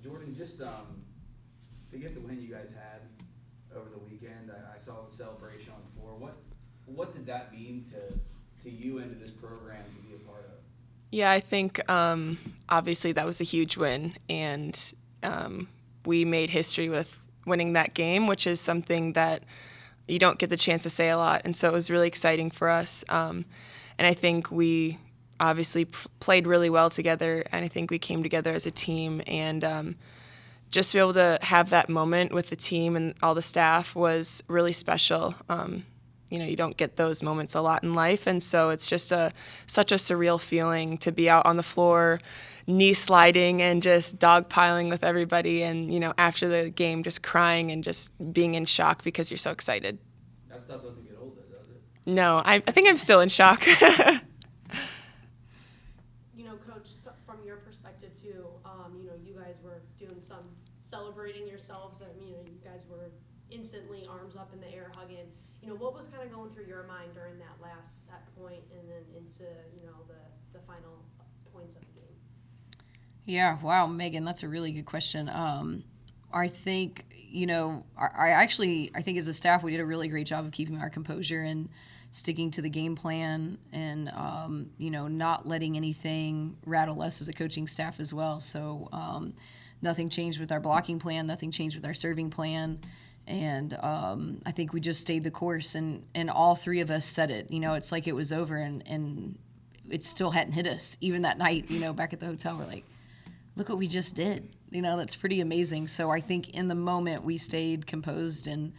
Jordan, just to get the win you guys had over the weekend, I saw the celebration on the floor. What did that mean to you and to this program to be a part of? Yeah, I think obviously that was a huge win, and we made history with winning that game, which is something that you don't get the chance to say a lot. And so it was really exciting for us. And I think we obviously played really well together, and I think we came together as a team. And just to be able to have that moment with the team and all the staff was really special. You don't get those moments a lot in life, and so it's just such a surreal feeling to be out on the floor, knee sliding and just dogpiling with everybody, and after the game just crying and just being in shock because you're so excited. That stuff doesn't get old, does it? No, I think I'm still in shock. Coach, from your perspective too, you guys were doing some celebrating yourselves. You guys were instantly arms up in the air, hugging. What was kind of going through your mind during that last set point and then into, the final points of the game? Yeah, wow, Megan, that's a really good question. I think, I think as a staff we did a really great job of keeping our composure and sticking to the game plan and, not letting anything rattle us as a coaching staff as well. So nothing changed with our blocking plan, nothing changed with our serving plan. And I think we just stayed the course, and all three of us said it. It's like it was over, and it still hadn't hit us. Even that night, back at the hotel, we're like, look what we just did. That's pretty amazing. So I think in the moment we stayed composed and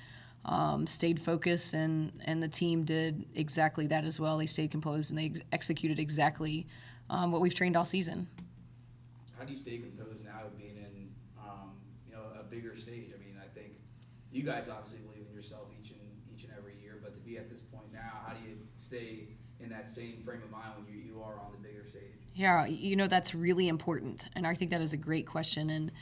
stayed focused, and the team did exactly that as well. They stayed composed, and they executed exactly what we've trained all season. How do you stay composed now being in a bigger stage? I mean, I think you guys obviously believe in yourself each and every year, but to be at this point now, how do you stay in that same frame of mind when you are on the bigger stage? Yeah, that's really important, and I think that is a great question. And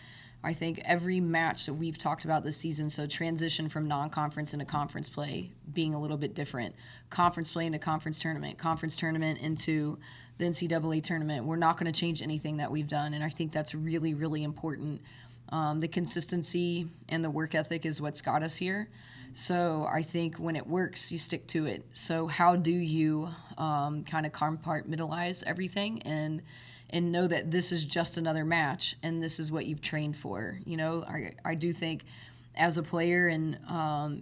I think every match that we've talked about this season, so transition from non-conference into conference play being a little bit different, conference play into conference tournament into the NCAA tournament, we're not going to change anything that we've done, and I think that's really, really important. The consistency and the work ethic is what's got us here. So I think when it works, you stick to it. So how do you kind of compartmentalize everything and know that this is just another match and this is what you've trained for? I do think as a player and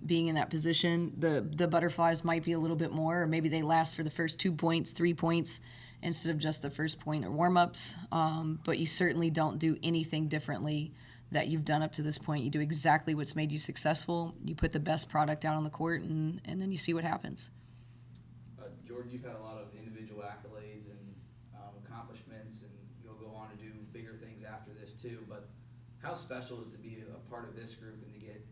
being in that position, the butterflies might be a little bit more, or maybe they last for the first 2 points, 3 points, instead of just the first point or warm-ups. But you certainly don't do anything differently that you've done up to this point. You do exactly what's made you successful. You put the best product out on the court, and then you see what happens. Jordan, you've had a lot of individual accolades and accomplishments, and you'll go on to do bigger things after this too. But how special is it to be a part of this group and to get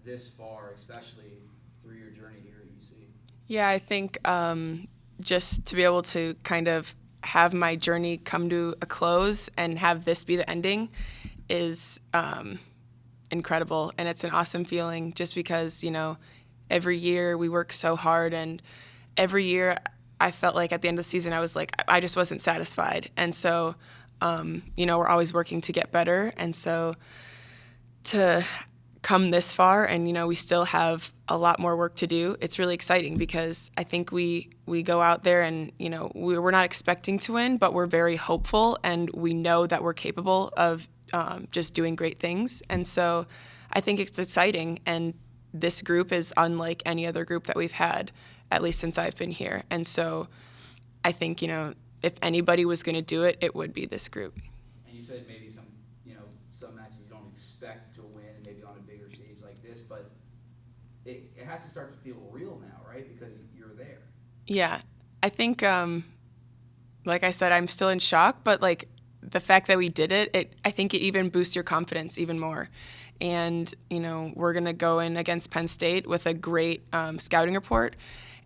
this far, especially through your journey here at UC? Yeah, I think just to be able to kind of have my journey come to a close and have this be the ending is incredible, and it's an awesome feeling just because, every year we work so hard, and every year I felt like at the end of the season I was like, I just wasn't satisfied. And so, we're always working to get better, and so to come this far and, we still have a lot more work to do, it's really exciting because I think we go out there and, we're not expecting to win, but we're very hopeful, and we know that we're capable of just doing great things. And so I think it's exciting, and this group is unlike any other group that we've had, at least since I've been here. And so I think, if anybody was going to do it, it would be this group. And you said maybe some matches you don't expect to win, maybe on a bigger stage like this, but it has to start to feel real now, right? Because you're there. Yeah, I think, like I said, I'm still in shock, but the fact that we did it, I think it even boosts your confidence even more. And, we're going to go in against Penn State with a great scouting report.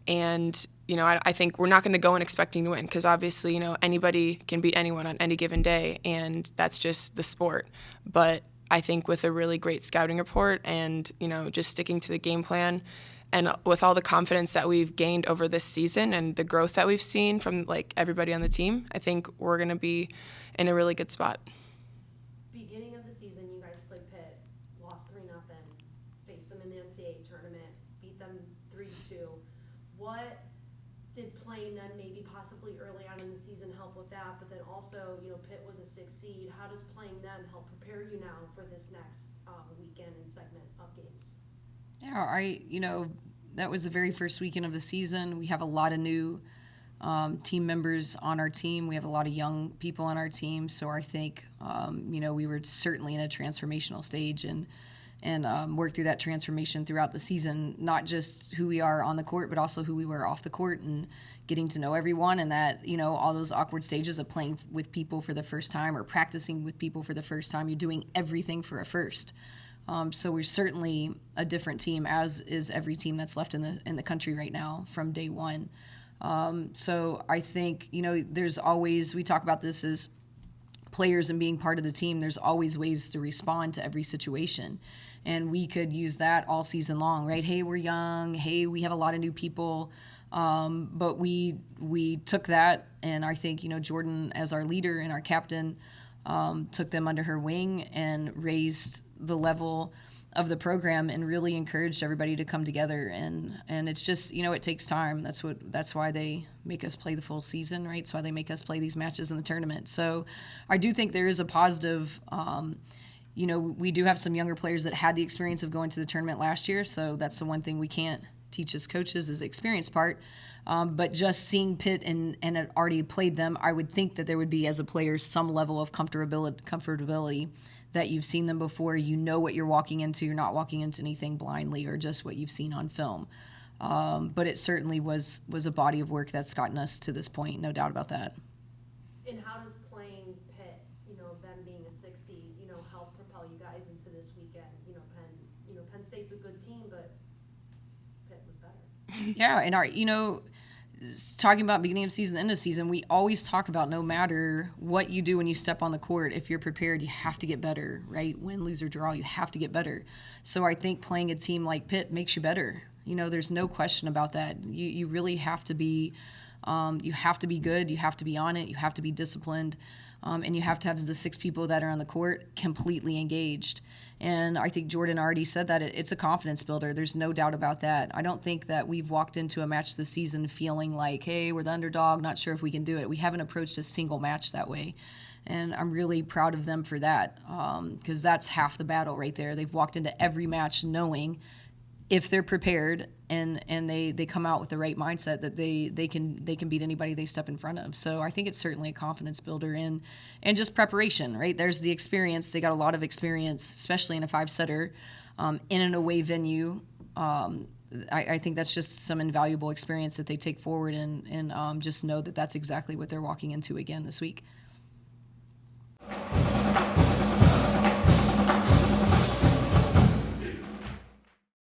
And, I think we're not going to go in expecting to win because obviously, anybody can beat anyone on any given day, and that's just the sport. But I think with a really great scouting report and, just sticking to the game plan, and with all the confidence that we've gained over this season and the growth that we've seen from everybody on the team, I think we're going to be in a really good spot. Beginning of the season, season, you guys played Pitt, lost 3-0, faced them in the NCAA tournament, beat them 3-2. What did playing them maybe possibly early on in the season help with that? But then also, Pitt was a 6th seed. How does playing them help prepare you now for this next weekend and segment of games? Yeah, that was the very first weekend of the season. We have a lot of new team members on our team. We have a lot of young people on our team. So I think, we were certainly in a transformational stage and worked through that transformation throughout the season, not just who we are on the court, but also who we were off the court and getting to know everyone. And that, all those awkward stages of playing with people for the first time or practicing with people for the first time, you're doing everything for a first. So we're certainly a different team, as is every team that's left in the country right now from day one. So I think, there's always, we talk about this as players and being part of the team, there's always ways to respond to every situation. And we could use that all season long, right? Hey, we're young. Hey, we have a lot of new people. But we took that, and I think, Jordan, as our leader and our captain, took them under her wing and raised the level of the program and really encouraged everybody to come together. And it's just, it takes time. That's why they make us play the full season, right? That's why they make us play these matches in the tournament. So I do think there is a positive. We do have some younger players that had the experience of going to the tournament last year. So that's the one thing we can't teach as coaches is the experience part. But just seeing Pitt and had already played them, I would think that there would be, as a player, some level of comfortability that you've seen them before. You know what you're walking into. You're not walking into anything blindly or just what you've seen on film. But it certainly was a body of work that's gotten us to this point, no doubt about that. And how does playing Pitt, them being a 6th seed, help propel you guys into this weekend? Penn State's a good team, but Pitt was better. Yeah, and talking about beginning of season, end of season, we always talk about no matter what you do when you step on the court, if you're prepared, you have to get better, right? Win, lose, or draw, you have to get better. So I think playing a team like Pitt makes you better. There's no question about that. You really have to be, you have to be good, you have to be on it, you have to be disciplined, and you have to have the 6 people that are on the court completely engaged. And I think Jordan already said that it's a confidence builder. There's no doubt about that. I don't think that we've walked into a match this season feeling like, hey, we're the underdog, not sure if we can do it. We haven't approached a single match that way. And I'm really proud of them for that, because that's half the battle right there. They've walked into every match knowing if they're prepared and they come out with the right mindset that they can beat anybody they step in front of. So I think it's certainly a confidence builder and just preparation, right? There's the experience. They got a lot of experience, especially in a 5-setter, in an away venue. I think that's just some invaluable experience that they take forward and just know that that's exactly what they're walking into again this week.